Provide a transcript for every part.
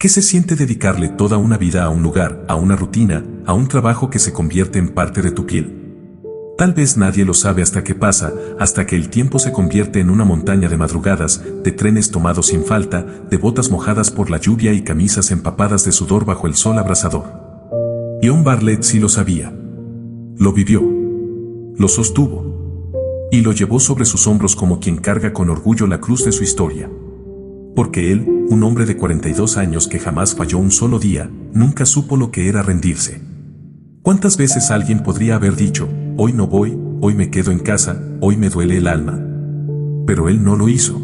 ¿Qué se siente dedicarle toda una vida a un lugar, a una rutina, a un trabajo que se convierte en parte de tu piel? Tal vez nadie lo sabe hasta que pasa, hasta que el tiempo se convierte en una montaña de madrugadas, de trenes tomados sin falta, de botas mojadas por la lluvia y camisas empapadas de sudor bajo el sol abrasador. John Bartlett sí lo sabía. Lo vivió. Lo sostuvo. Y lo llevó sobre sus hombros como quien carga con orgullo la cruz de su historia. Porque él, un hombre de 42 años que jamás falló un solo día, nunca supo lo que era rendirse. ¿Cuántas veces alguien podría haber dicho, hoy no voy, hoy me quedo en casa, hoy me duele el alma? Pero él no lo hizo.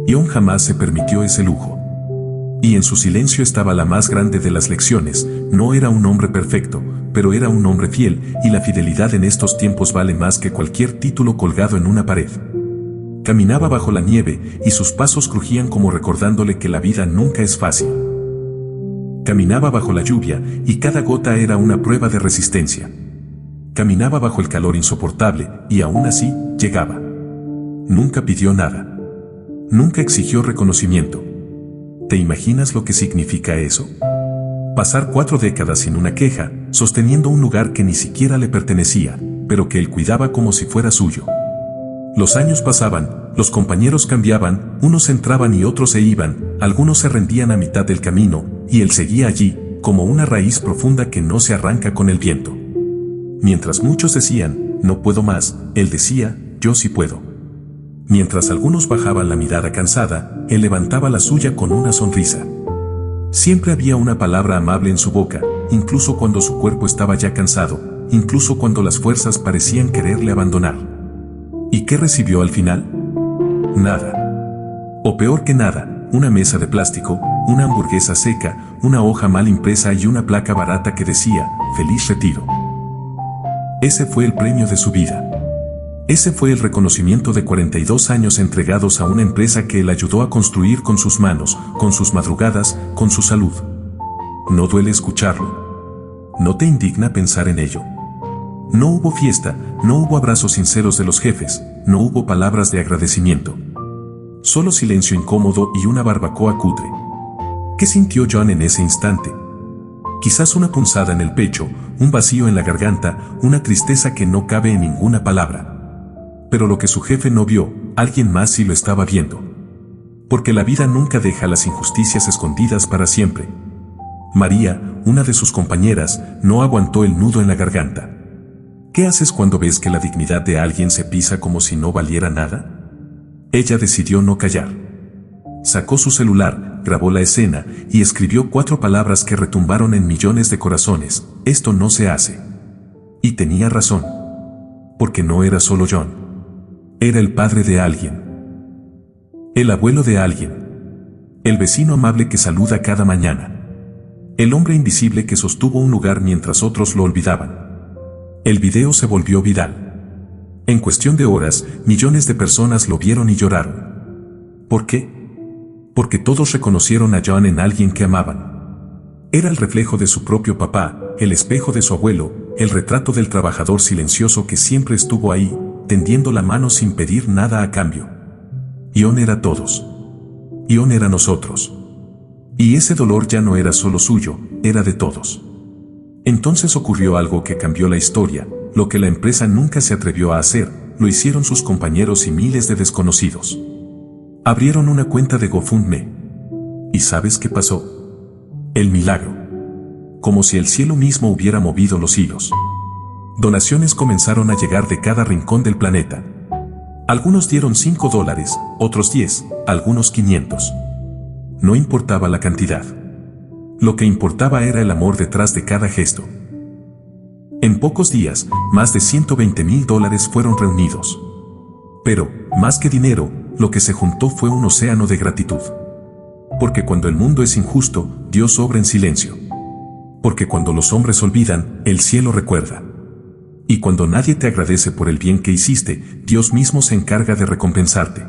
John jamás se permitió ese lujo. Y en su silencio estaba la más grande de las lecciones. No era un hombre perfecto, pero era un hombre fiel, y la fidelidad en estos tiempos vale más que cualquier título colgado en una pared. Caminaba bajo la nieve, y sus pasos crujían como recordándole que la vida nunca es fácil. Caminaba bajo la lluvia, y cada gota era una prueba de resistencia. Caminaba bajo el calor insoportable, y aún así, llegaba. Nunca pidió nada. Nunca exigió reconocimiento. ¿Te imaginas lo que significa eso? Pasar 4 décadas sin una queja, sosteniendo un lugar que ni siquiera le pertenecía, pero que él cuidaba como si fuera suyo. Los años pasaban, los compañeros cambiaban, unos entraban y otros se iban, algunos se rendían a mitad del camino, y él seguía allí, como una raíz profunda que no se arranca con el viento. Mientras muchos decían, no puedo más, él decía, yo sí puedo. Mientras algunos bajaban la mirada cansada, él levantaba la suya con una sonrisa. Siempre había una palabra amable en su boca, incluso cuando su cuerpo estaba ya cansado, incluso cuando las fuerzas parecían quererle abandonar. ¿Y qué recibió al final? Nada. O peor que nada, una mesa de plástico, una hamburguesa seca, una hoja mal impresa y una placa barata que decía, feliz retiro. Ese fue el premio de su vida. Ese fue el reconocimiento de 42 años entregados a una empresa que él ayudó a construir con sus manos, con sus madrugadas, con su salud. ¿No duele escucharlo? ¿No te indigna pensar en ello? No hubo fiesta, no hubo abrazos sinceros de los jefes, no hubo palabras de agradecimiento. Solo silencio incómodo y una barbacoa cutre. ¿Qué sintió John en ese instante? Quizás una punzada en el pecho, un vacío en la garganta, una tristeza que no cabe en ninguna palabra. Pero lo que su jefe no vio, alguien más sí lo estaba viendo. Porque la vida nunca deja las injusticias escondidas para siempre. María, una de sus compañeras, no aguantó el nudo en la garganta. ¿Qué haces cuando ves que la dignidad de alguien se pisa como si no valiera nada? Ella decidió no callar. Sacó su celular, grabó la escena y escribió 4 palabras que retumbaron en millones de corazones. Esto no se hace. Y tenía razón. Porque no era solo John. Era el padre de alguien. El abuelo de alguien. El vecino amable que saluda cada mañana. El hombre invisible que sostuvo un lugar mientras otros lo olvidaban. El video se volvió viral. En cuestión de horas, millones de personas lo vieron y lloraron. ¿Por qué? Porque todos reconocieron a John en alguien que amaban. Era el reflejo de su propio papá, el espejo de su abuelo, el retrato del trabajador silencioso que siempre estuvo ahí, tendiendo la mano sin pedir nada a cambio. John era todos. John era nosotros. Y ese dolor ya no era solo suyo, era de todos. Entonces ocurrió algo que cambió la historia, lo que la empresa nunca se atrevió a hacer, lo hicieron sus compañeros y miles de desconocidos. Abrieron una cuenta de GoFundMe. ¿Y sabes qué pasó? El milagro. Como si el cielo mismo hubiera movido los hilos. Donaciones comenzaron a llegar de cada rincón del planeta. Algunos dieron $5, otros 10, algunos 500. No importaba la cantidad. Lo que importaba era el amor detrás de cada gesto. En pocos días, más de $120,000 fueron reunidos. Pero, más que dinero, lo que se juntó fue un océano de gratitud. Porque cuando el mundo es injusto, Dios obra en silencio. Porque cuando los hombres olvidan, el cielo recuerda. Y cuando nadie te agradece por el bien que hiciste, Dios mismo se encarga de recompensarte.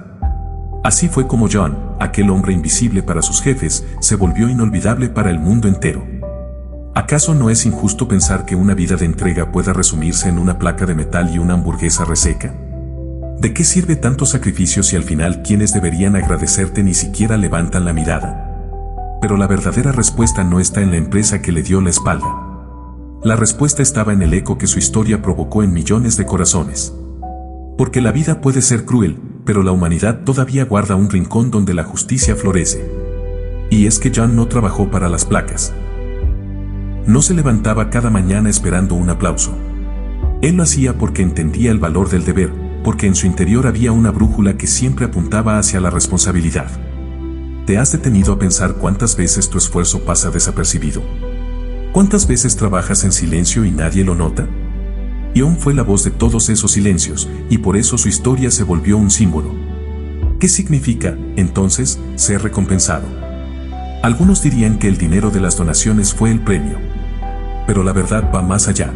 Así fue como John, aquel hombre invisible para sus jefes, se volvió inolvidable para el mundo entero. ¿Acaso no es injusto pensar que una vida de entrega pueda resumirse en una placa de metal y una hamburguesa reseca? ¿De qué sirve tanto sacrificio si al final quienes deberían agradecerte ni siquiera levantan la mirada? Pero la verdadera respuesta no está en la empresa que le dio la espalda. La respuesta estaba en el eco que su historia provocó en millones de corazones. Porque la vida puede ser cruel, pero la humanidad todavía guarda un rincón donde la justicia florece. Y es que John no trabajó para las placas. No se levantaba cada mañana esperando un aplauso. Él lo hacía porque entendía el valor del deber, porque en su interior había una brújula que siempre apuntaba hacia la responsabilidad. ¿Te has detenido a pensar cuántas veces tu esfuerzo pasa desapercibido? ¿Cuántas veces trabajas en silencio y nadie lo nota? John fue la voz de todos esos silencios, y por eso su historia se volvió un símbolo. ¿Qué significa, entonces, ser recompensado? Algunos dirían que el dinero de las donaciones fue el premio. Pero la verdad va más allá.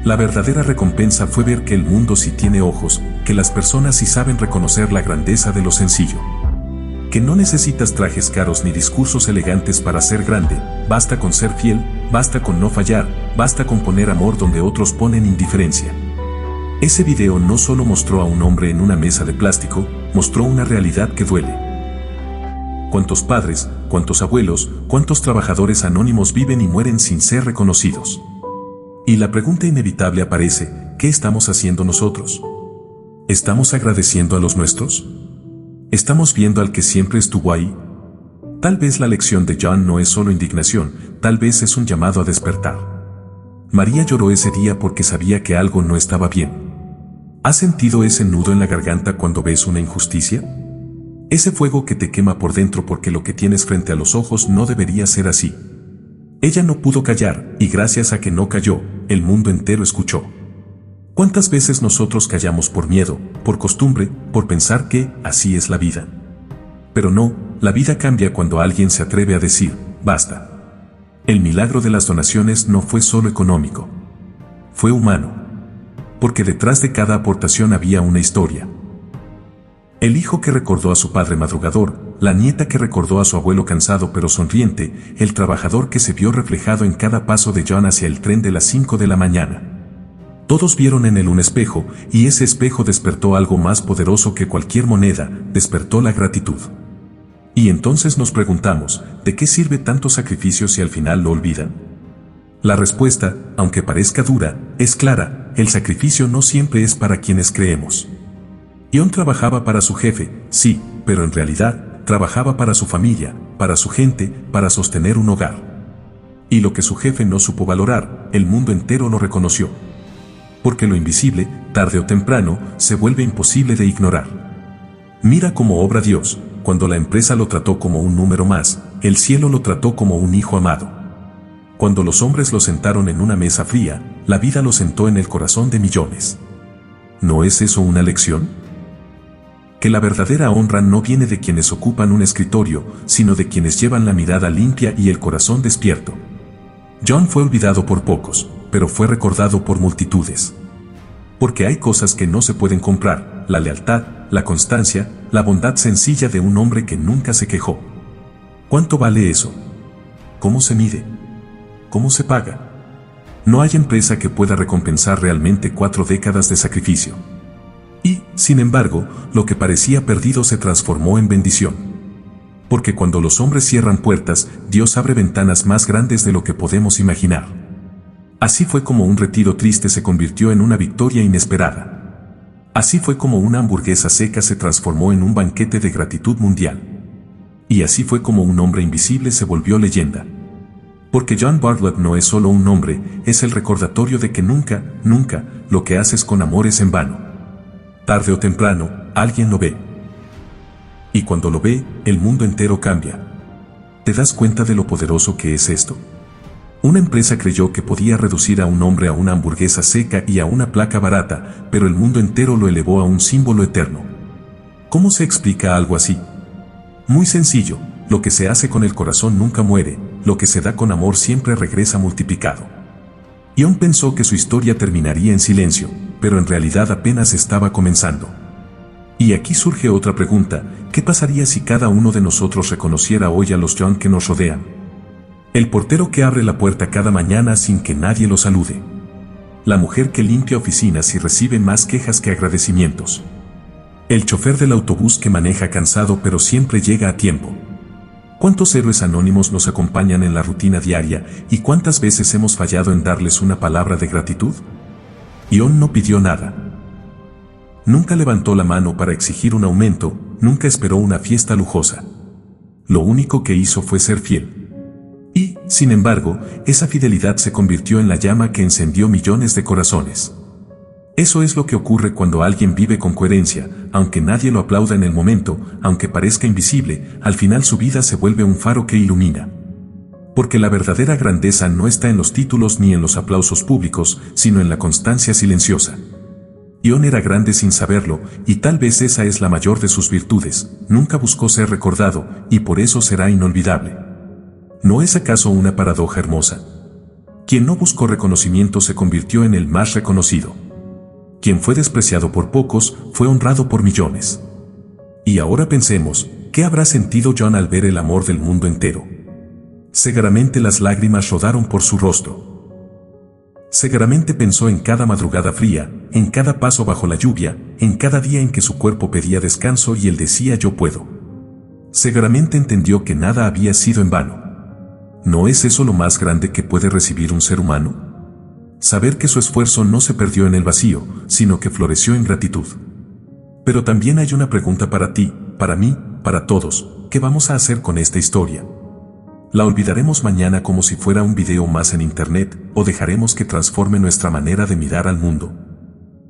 La verdadera recompensa fue ver que el mundo sí tiene ojos, que las personas sí saben reconocer la grandeza de lo sencillo. Que no necesitas trajes caros ni discursos elegantes para ser grande, basta con ser fiel, basta con no fallar, basta con poner amor donde otros ponen indiferencia. Ese video no solo mostró a un hombre en una mesa de plástico, mostró una realidad que duele. ¿Cuántos padres, cuántos abuelos, cuántos trabajadores anónimos viven y mueren sin ser reconocidos? Y la pregunta inevitable aparece, ¿qué estamos haciendo nosotros? ¿Estamos agradeciendo a los nuestros? ¿Estamos viendo al que siempre estuvo ahí? Tal vez la lección de John no es solo indignación, tal vez es un llamado a despertar. María lloró ese día porque sabía que algo no estaba bien. ¿Has sentido ese nudo en la garganta cuando ves una injusticia? Ese fuego que te quema por dentro porque lo que tienes frente a los ojos no debería ser así. Ella no pudo callar, y gracias a que no cayó, el mundo entero escuchó. ¿Cuántas veces nosotros callamos por miedo, por costumbre, por pensar que así es la vida? Pero no, la vida cambia cuando alguien se atreve a decir, basta. El milagro de las donaciones no fue solo económico. Fue humano. Porque detrás de cada aportación había una historia. El hijo que recordó a su padre madrugador, la nieta que recordó a su abuelo cansado pero sonriente, el trabajador que se vio reflejado en cada paso de John hacia el tren de las 5 de la mañana. Todos vieron en él un espejo, y ese espejo despertó algo más poderoso que cualquier moneda, despertó la gratitud. Y entonces nos preguntamos, ¿de qué sirve tanto sacrificio si al final lo olvidan? La respuesta, aunque parezca dura, es clara, el sacrificio no siempre es para quienes creemos. John trabajaba para su jefe, sí, pero en realidad, trabajaba para su familia, para su gente, para sostener un hogar. Y lo que su jefe no supo valorar, el mundo entero lo reconoció. Porque lo invisible, tarde o temprano, se vuelve imposible de ignorar. Mira cómo obra Dios, cuando la empresa lo trató como un número más, el cielo lo trató como un hijo amado. Cuando los hombres lo sentaron en una mesa fría, la vida lo sentó en el corazón de millones. ¿No es eso una lección? Que la verdadera honra no viene de quienes ocupan un escritorio, sino de quienes llevan la mirada limpia y el corazón despierto. John fue olvidado por pocos, pero fue recordado por multitudes. Porque hay cosas que no se pueden comprar, la lealtad, la constancia, la bondad sencilla de un hombre que nunca se quejó. ¿Cuánto vale eso? ¿Cómo se mide? ¿Cómo se paga? No hay empresa que pueda recompensar realmente 4 décadas de sacrificio. Y, sin embargo, lo que parecía perdido se transformó en bendición. Porque cuando los hombres cierran puertas, Dios abre ventanas más grandes de lo que podemos imaginar. Así fue como un retiro triste se convirtió en una victoria inesperada. Así fue como una hamburguesa seca se transformó en un banquete de gratitud mundial. Y así fue como un hombre invisible se volvió leyenda. Porque John Bartlett no es solo un nombre, es el recordatorio de que nunca, nunca, lo que haces con amor es en vano. Tarde o temprano, alguien lo ve. Y cuando lo ve, el mundo entero cambia. ¿Te das cuenta de lo poderoso que es esto? Una empresa creyó que podía reducir a un hombre a una hamburguesa seca y a una placa barata, pero el mundo entero lo elevó a un símbolo eterno. ¿Cómo se explica algo así? Muy sencillo, lo que se hace con el corazón nunca muere, lo que se da con amor siempre regresa multiplicado. John pensó que su historia terminaría en silencio, pero en realidad apenas estaba comenzando. Y aquí surge otra pregunta, ¿qué pasaría si cada uno de nosotros reconociera hoy a los John que nos rodean? El portero que abre la puerta cada mañana sin que nadie lo salude. La mujer que limpia oficinas y recibe más quejas que agradecimientos. El chofer del autobús que maneja cansado pero siempre llega a tiempo. ¿Cuántos héroes anónimos nos acompañan en la rutina diaria y cuántas veces hemos fallado en darles una palabra de gratitud? Ion no pidió nada. Nunca levantó la mano para exigir un aumento, nunca esperó una fiesta lujosa. Lo único que hizo fue ser fiel. Y, sin embargo, esa fidelidad se convirtió en la llama que encendió millones de corazones. Eso es lo que ocurre cuando alguien vive con coherencia, aunque nadie lo aplauda en el momento, aunque parezca invisible, al final su vida se vuelve un faro que ilumina. Porque la verdadera grandeza no está en los títulos ni en los aplausos públicos, sino en la constancia silenciosa. Ion era grande sin saberlo, y tal vez esa es la mayor de sus virtudes, nunca buscó ser recordado, y por eso será inolvidable. ¿No es acaso una paradoja hermosa? Quien no buscó reconocimiento se convirtió en el más reconocido. Quien fue despreciado por pocos, fue honrado por millones. Y ahora pensemos, ¿qué habrá sentido John al ver el amor del mundo entero? Seguramente las lágrimas rodaron por su rostro. Seguramente pensó en cada madrugada fría, en cada paso bajo la lluvia, en cada día en que su cuerpo pedía descanso y él decía yo puedo. Seguramente entendió que nada había sido en vano. ¿No es eso lo más grande que puede recibir un ser humano? Saber que su esfuerzo no se perdió en el vacío, sino que floreció en gratitud. Pero también hay una pregunta para ti, para mí, para todos. ¿Qué vamos a hacer con esta historia? ¿La olvidaremos mañana como si fuera un video más en internet, o dejaremos que transforme nuestra manera de mirar al mundo?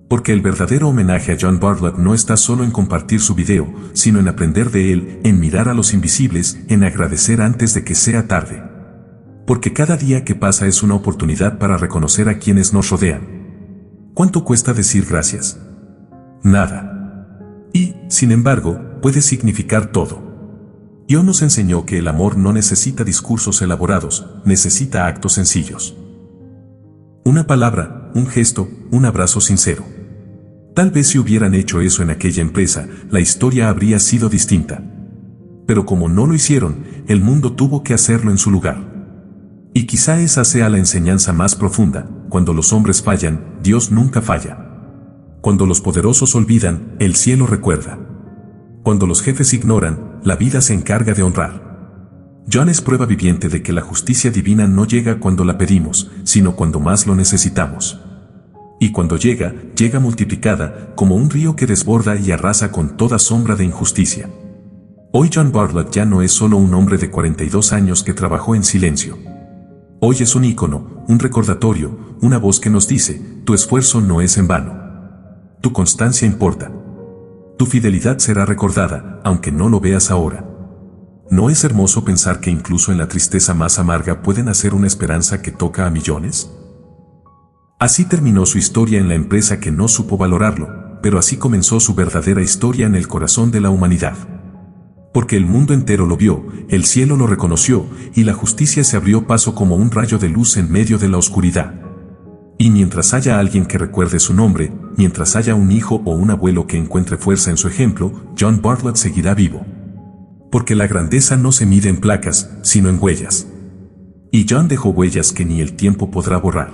Porque el verdadero homenaje a John Bartlett no está solo en compartir su video, sino en aprender de él, en mirar a los invisibles, en agradecer antes de que sea tarde. Porque cada día que pasa es una oportunidad para reconocer a quienes nos rodean. ¿Cuánto cuesta decir gracias? Nada. Y, sin embargo, puede significar todo. Ion nos enseñó que el amor no necesita discursos elaborados, necesita actos sencillos. Una palabra, un gesto, un abrazo sincero. Tal vez si hubieran hecho eso en aquella empresa, la historia habría sido distinta. Pero como no lo hicieron, el mundo tuvo que hacerlo en su lugar. Y quizá esa sea la enseñanza más profunda: cuando los hombres fallan, Dios nunca falla. Cuando los poderosos olvidan, el cielo recuerda. Cuando los jefes ignoran, la vida se encarga de honrar. John es prueba viviente de que la justicia divina no llega cuando la pedimos, sino cuando más lo necesitamos. Y cuando llega, llega multiplicada, como un río que desborda y arrasa con toda sombra de injusticia. Hoy John Bartlett ya no es solo un hombre de 42 años que trabajó en silencio. Hoy es un ícono, un recordatorio, una voz que nos dice: tu esfuerzo no es en vano. Tu constancia importa. Tu fidelidad será recordada, aunque no lo veas ahora. ¿No es hermoso pensar que incluso en la tristeza más amarga puede nacer una esperanza que toca a millones? Así terminó su historia en la empresa que no supo valorarlo, pero así comenzó su verdadera historia en el corazón de la humanidad. Porque el mundo entero lo vio, el cielo lo reconoció, y la justicia se abrió paso como un rayo de luz en medio de la oscuridad. Y mientras haya alguien que recuerde su nombre, mientras haya un hijo o un abuelo que encuentre fuerza en su ejemplo, John Bartlett seguirá vivo. Porque la grandeza no se mide en placas, sino en huellas. Y John dejó huellas que ni el tiempo podrá borrar.